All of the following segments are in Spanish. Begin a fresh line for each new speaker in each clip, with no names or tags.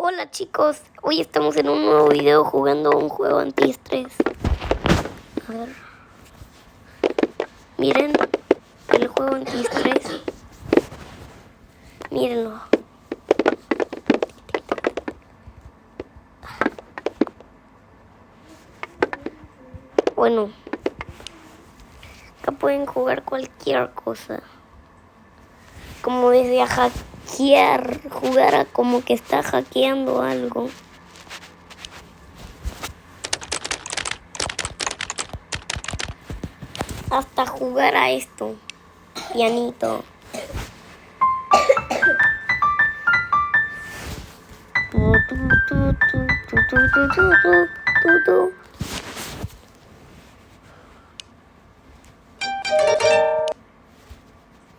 Hola chicos, hoy estamos en un nuevo video jugando un juego antiestrés. A ver. Miren el juego antiestrés. Mírenlo. Bueno, acá pueden jugar cualquier cosa. Como desde a hackear, jugar a como que está hackeando algo. Hasta jugar a esto, pianito.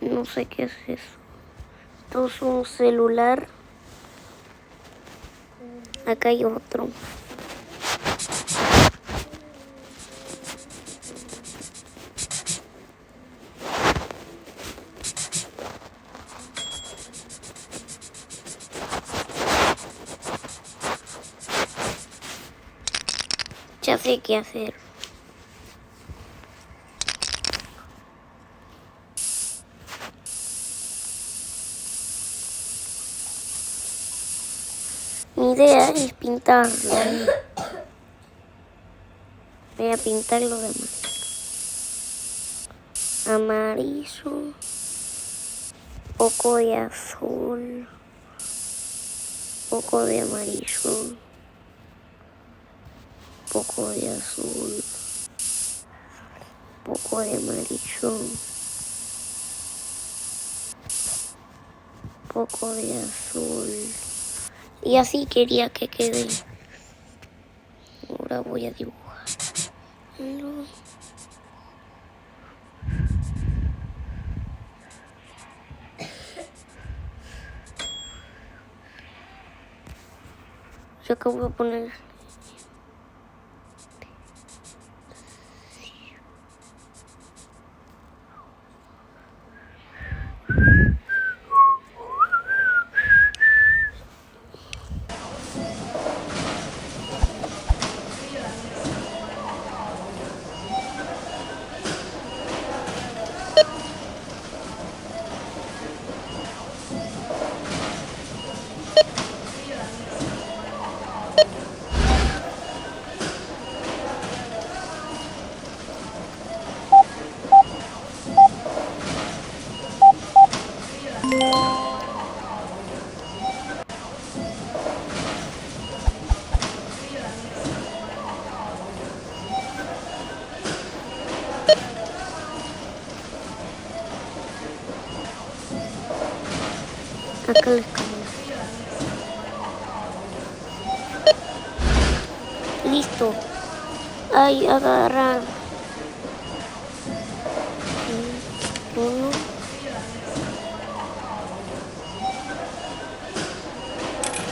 No sé qué es eso. Esto es un celular. Acá hay otro. Ya sé qué hacer. Mi idea es pintarlo. Voy a pintarlo de amarillo. Poco de azul. Poco de amarillo. Poco de azul. Poco de amarillo. Poco de azul. Y así quería que quede. Ahora voy a dibujar. No. Yo acá voy a poner. Acá les cambio. Listo. Ay, agarrar. Uno.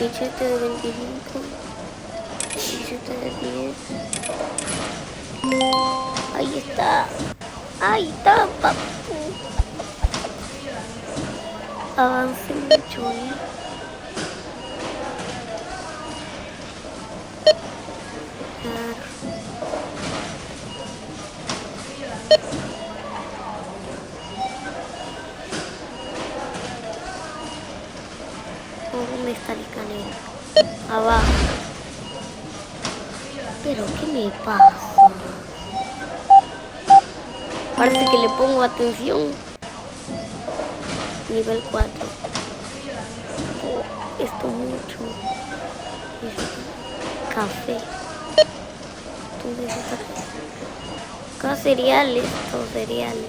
Billete de 25. Billete de 10. Ahí está. Ahí está, papu. Avance mucho, ¿Dónde está el escalera? Abajo. ¿Pero qué me pasa? Parece que le pongo atención. Nivel 4. Oh, esto mucho. Café. Entonces acá cereales. Estos cereales.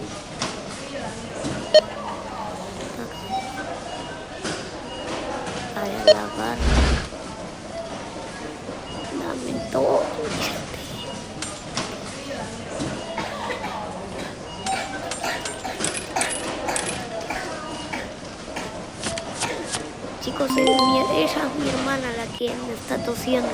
Para lavar. Dame todo. Chicos, ella es mi hermana la que me está tosiendo.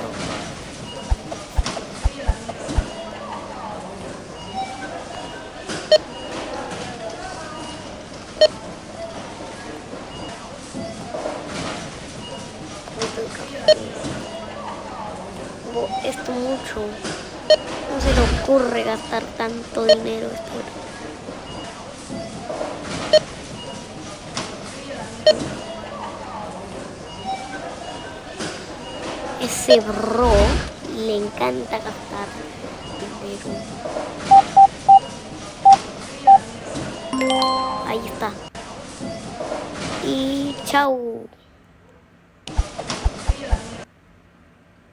Esto mucho. No se le ocurre gastar tanto dinero esto. Ese bro le encanta gastar dinero. Ahí está. Y chao.